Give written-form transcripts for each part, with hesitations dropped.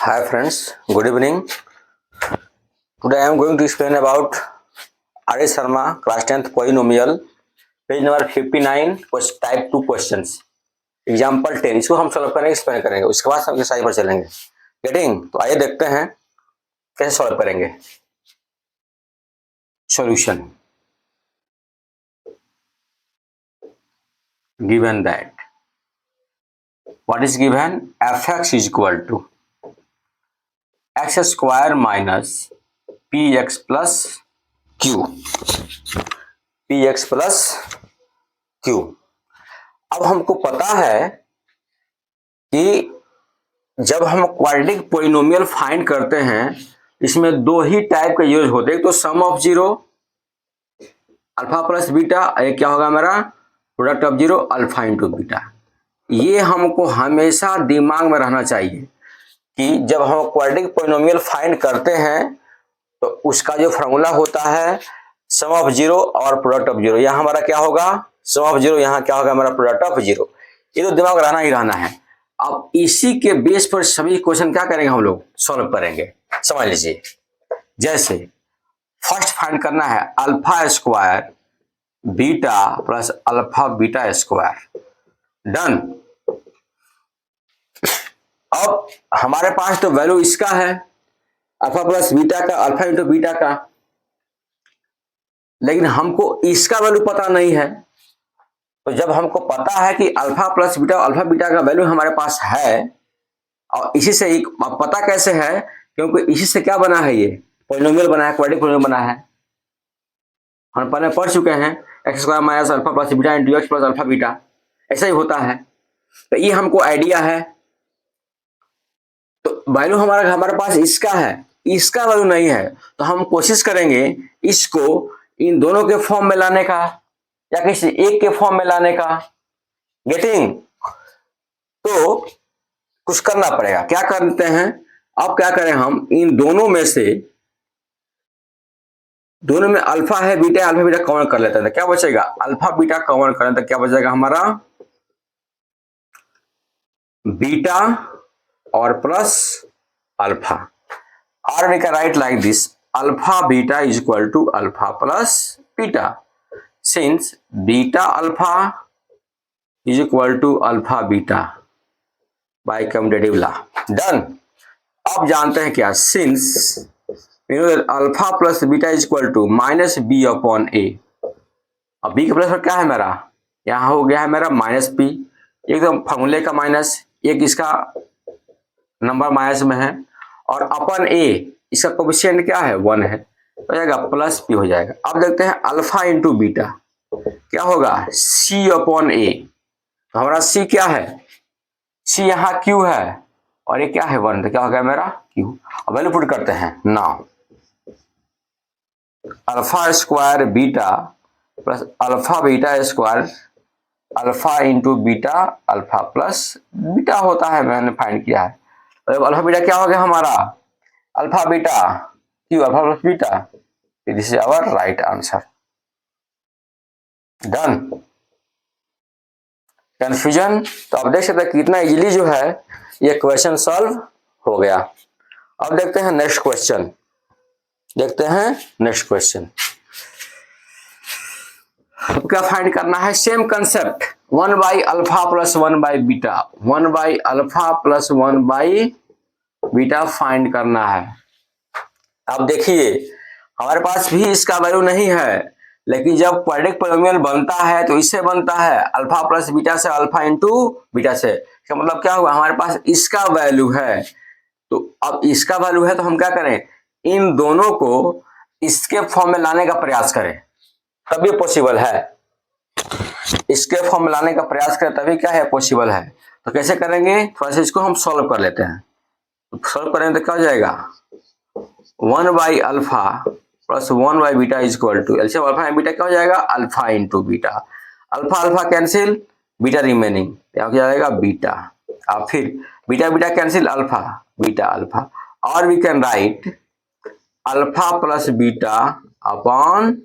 Hi friends, good evening. Today I am going to explain about R.S. Sharma, class 10th polynomial, page number 59, type 2 questions. Example 10 इसको हम solve करेंगे, explain करेंगे, उसके बाद हम exercise पर चलेंगे. गेटिंग? तो आइए देखते हैं कैसे सॉल्व करेंगे. Solution. Given that what is given? fx is equal to x square minus px plus q. px plus q. अब हमको पता है कि जब हम क्वाड्रेटिक पॉलिनोमियल फाइंड करते हैं इसमें दो ही टाइप के यूज होते हैं. तो sum of zero alpha plus beta, एक क्या होगा हमारा product of zero alpha into beta. ये हमको हमेशा दिमाग में रहना चाहिए कि जब हम क्वाड्रेटिक पॉलिनोमियल फाइंड करते हैं तो उसका जो फॉर्मूला होता है सम ऑफ जीरो और प्रोडक्ट ऑफ जीरो. यहाँ हमारा क्या होगा? सम ऑफ जीरो. यहाँ क्या होगा हमारा प्रोडक्ट ऑफ जीरो. ये तो दिमाग रहना ही रहना है. अब इसी के बेस पर सभी क्वेश्चन क्या करेंगे हम लोग सॉल्व करेंगे. समझ लीजिए, जैसे फर्स्ट फाइंड करना है alpha square beta plus alpha beta square. Done. अब हमारे पास तो वैल्यू इसका है अल्फा प्लस बीटा का, अल्फा इंटू बीटा का, लेकिन हमको इसका वैल्यू पता नहीं है. तो जब हमको पता है कि alpha plus beta alpha beta का वैल्यू हमारे पास है और इसी से ही पता कैसे है? क्योंकि इसी से क्या बना है, ये पॉलिनोमियल बना है, क्वाड्रेटिक पॉलिनोमियल बना है. हम पहले पढ़ चुके हैं x square minus alpha plus beta into x plus alpha beta. ऐसा ही होता है. तो ये हमको आइडिया है. तो वैल्यू हमारे पास इसका है, इसका वैल्यू नहीं है. तो हम कोशिश करेंगे इसको इन दोनों के फॉर्म में लाने का या किसी एक के फॉर्म में लाने का. गेटिंग? तो कुछ करना पड़ेगा. क्या करते हैं अब? क्या करें हम इन दोनों में से, दोनों में अल्फा है बीटा है, अल्फा बीटा कॉमन कर लेते हैं. क्या बचेगा? अल्फा बीटा कॉमन करें तो क्या बचेगा हमारा? बीटा और प्लस अल्फा. और we can write like this alpha beta is equal to alpha plus beta. Since beta alpha is equal to alpha beta by commutative law. Done. अब जानते हैं क्या? Since you know that alpha plus beta is equal to minus b upon a. अब b के plus पर क्या है मेरा? यहाँ हो गया है मेरा माइनस p. एक तो फॉर्मूले का माइनस, एक इसका नंबर माइनस में है, और अपन a इसका कोएफिशिएंट क्या है? 1 है. हो जाएगा प्लस पी हो जाएगा. अब देखते हैं अल्फा इंटू बीटा क्या होगा? सी अपॉन ए. तो हमारा सी क्या है? सी यहाँ क्यू है और ये क्या है? 1. तो क्या हो गया मेरा? क्यू. अब वैल्यू पुट करते हैं. Now alpha square beta plus alpha beta square alpha into beta alpha plus beta होता है, मैंने फाइंड किया है. तो अल्फा बीटा क्या हो गया हमारा? Alpha beta q alpha plus beta. This is our right answer. Done. Confusion? तो अब देख सकते हैं कितना इजीली जो है ये क्वेश्चन सॉल्व हो गया. अब देखते हैं नेक्स्ट क्वेश्चन. अब क्या फाइंड करना है? Same concept 1 by alpha plus 1 by beta, 1 by alpha plus 1 by beta find करना है. अब देखिए हमारे पास भी इसका वैल्यू नहीं है, लेकिन जब क्वाड्रेटिक पॉलिनोमियल बनता है तो इससे बनता है अल्फा प्लस बीटा से, अल्फा इंटू बीटा से. इसका मतलब क्या हुआ? हमारे पास इसका वैल्यू है. तो अब इसका वैल्यू है तो हम क्या करें? इन दोनों को इसके फॉर्म में लाने का प्रयास करें, तभी पॉसिबल है. इसके फॉर्म में लाने का प्रयास करें तभी क्या है? पॉसिबल है. तो कैसे करेंगे? थोड़ा सा इसको हम सॉल्व कर लेते हैं. सॉल्व करेंगे तो क्या हो जाएगा? 1 by alpha plus 1 by beta is equal to LCM alpha and beta क्या हो जाएगा? Alpha into beta. Alpha alpha cancel, beta remaining क्या हो जाएगा? बीटा. अब फिर beta beta cancel, alpha beta alpha. और we can write alpha plus beta upon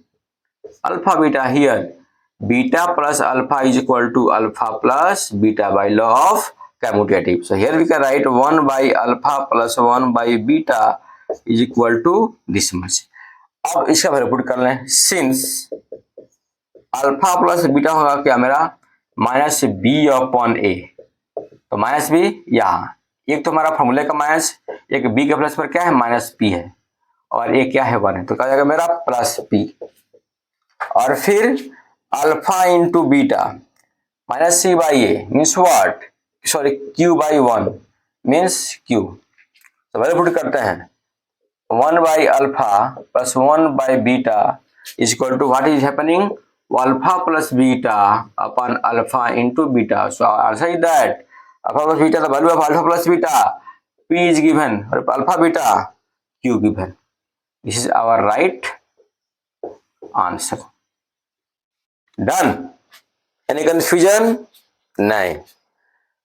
alpha beta. Here beta plus alpha is equal to alpha plus beta by law of commutative. So here we can write 1 by alpha plus 1 by beta is equal to this much. अब इसका value put कर लें, since alpha plus beta होगा क्या मेरा minus b upon ए, तो minus B यहाँ, एक तो हमारा फॉर्मूले का माइनस, एक बी के प्लस पर क्या है माइनस पी है, और एक क्या है 1 है, तो क्या जाएगा मेरा प्लस पी, और फिर alpha into beta minus c by a means what, sorry q by 1 means q, तो वैल्यू पुट करते हैं 1 by alpha plus 1 by beta is equal to what is happening, alpha plus beta upon alpha into beta. So answer is that alpha plus beta, the value of alpha plus beta p is given, or alpha beta q given. This is our right answer. Done. Any confusion? नहीं.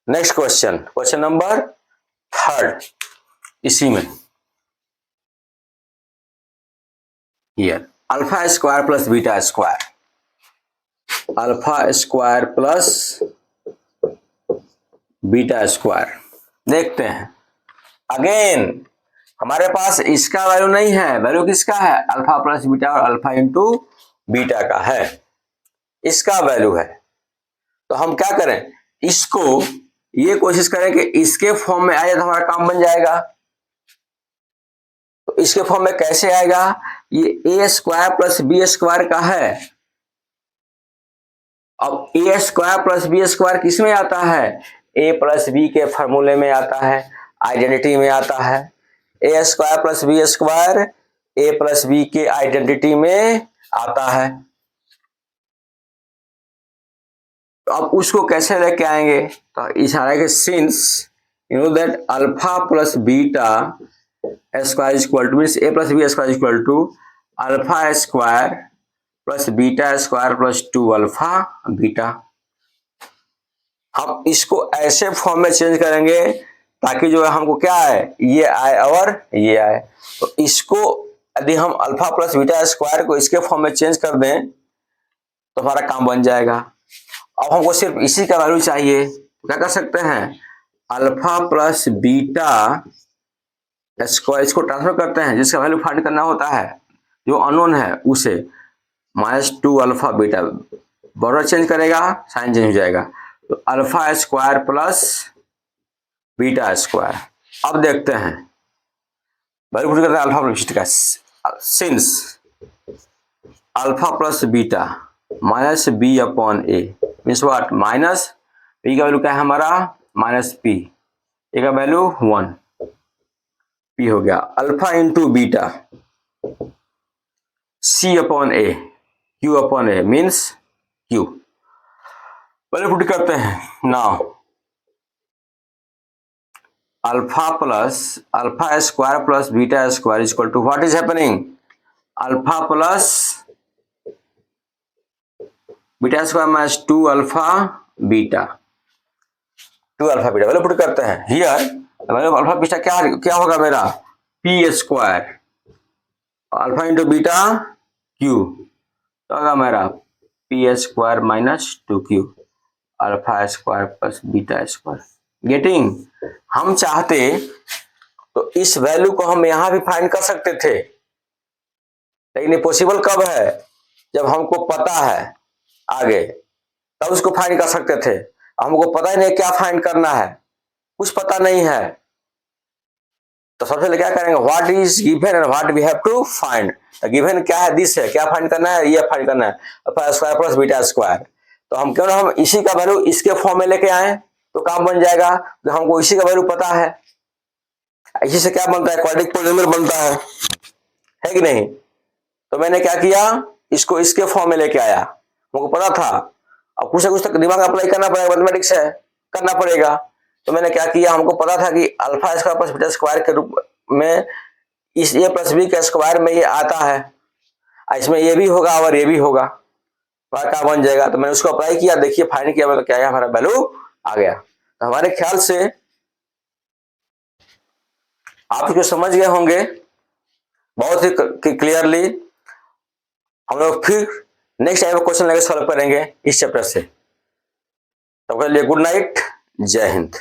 Next question, question number 3 इसी में, here alpha square plus beta square, alpha square plus beta square, देखते हैं again हमारे पास इसका value नहीं है, value किसका है अल्फा प्लस बीटा और अल्फा इंटू बीटा का है, इसका वैल्यू है, तो हम क्या करें इसको ये कोशिश करें कि इसके फॉर्म में आए तो हमारा काम बन जाएगा, तो इसके फॉर्म में कैसे आएगा, ये ए स्क्वायर प्लस बी स्क्वायर का है, अब ए स्क्वायर प्लस बी स्क्वायर किस में आता है, ए प्लस बी के फॉर्मूले में आता है, आइडेंटिटी में आता है, ए स्क्वायर प्लस बी स्क्वायर ए प्लस बी के आइडेंटिटी में आता है, तो अब उसको कैसे लेके आएंगे, तो इशारा के since you know that alpha plus beta square is equal to means a plus b square is equal to alpha square plus beta square plus 2 alpha beta, हम इसको ऐसे फॉर्म में चेंज करेंगे ताकि जो है हमको क्या आए, ये आए और ये आए, तो इसको यदि हम अल्फा प्लस बीटा स्क्वायर को इसके फॉर्म में चेंज कर दें तो हमारा काम बन जाएगा। अब हमको सिर्फ इसी का वैल्यू चाहिए, क्या कर सकते हैं अल्फा प्लस बीटा स्क्वायर, इसको ट्रांसफर करते हैं, जिसका वैल्यू फाइंड करना होता है जो अननोन है उसे, -2 अल्फा बीटा, बॉर्डर चेंज करेगा साइन चेंज हो जाएगा, तो alpha square plus beta square. अब देखते हैं वैल्यू पुट करते हैं अल्फा प्लस बीटा का, since alpha plus beta minus b upon a means what, minus p का वैल्यू क्या है हमारा माइनस पी, ए का वैल्यू 1, पी हो गया alpha into beta c upon a q upon a means q, value put करते हैं now alpha square plus beta square is equal to what is happening, alpha plus beta square minus 2 alpha beta, 2 alpha beta, value put करते हैं here, value of alpha beta क्या होगा मेरा p square, alpha into beta q, तो होगा मेरा p square minus 2q alpha square plus beta square, getting. हम चाहते तो इस वैल्यू को हम यहां भी फाइंड कर सकते थे, लेकिन ये पॉसिबल कब है जब हमको पता है आगे, तब उसको फाइंड कर सकते थे, हमको पता ही नहीं क्या फाइंड करना है, कुछ पता नहीं है, तो सबसे पहले क्या करेंगे what is given and what we have to find, given क्या है दिस है, क्या फाइंड करना है ये फाइंड करना है alpha square plus beta square, तो हम क्यों ना हम इसी का वैल्यू इसके फॉर्म में लेके आए तो काम बन जाएगा, तो हमको इसी का वैल्यू पता है, इसी से क्या बनता है क्वाड्रेटिक पॉलिनोमियल बनता है कि नहीं, तो मैंने क्या किया इसको इसके फॉर्म में लेके आया, मुझको पता था, अब कुछ ना कुछ तक दिमाग अप्लाई करना पड़ेगा, मैथमेटिक्स है करना पड़ेगा, तो मैंने क्या किया हमको पता था कि alpha square plus beta square के रूप में इस ए प्लस बी के स्क्वायर में ये आता है, इसमें ये भी होगा और ये भी होगा, क्या बन जाएगा, तो मैंने उसको अप्लाई किया, देखिए फाइंड किया, मतलब क्या है हमारा वैल्यू आ गया, तो हमारे ख्याल से आप इसको समझ गए होंगे बहुत ही क्लियरली। हम लोग फिर नेक्स्ट टाइम क्वेश्चन लेकर सॉल्व करेंगे इस चैप्टर से, तब के लिए गुड नाइट, जय हिंद।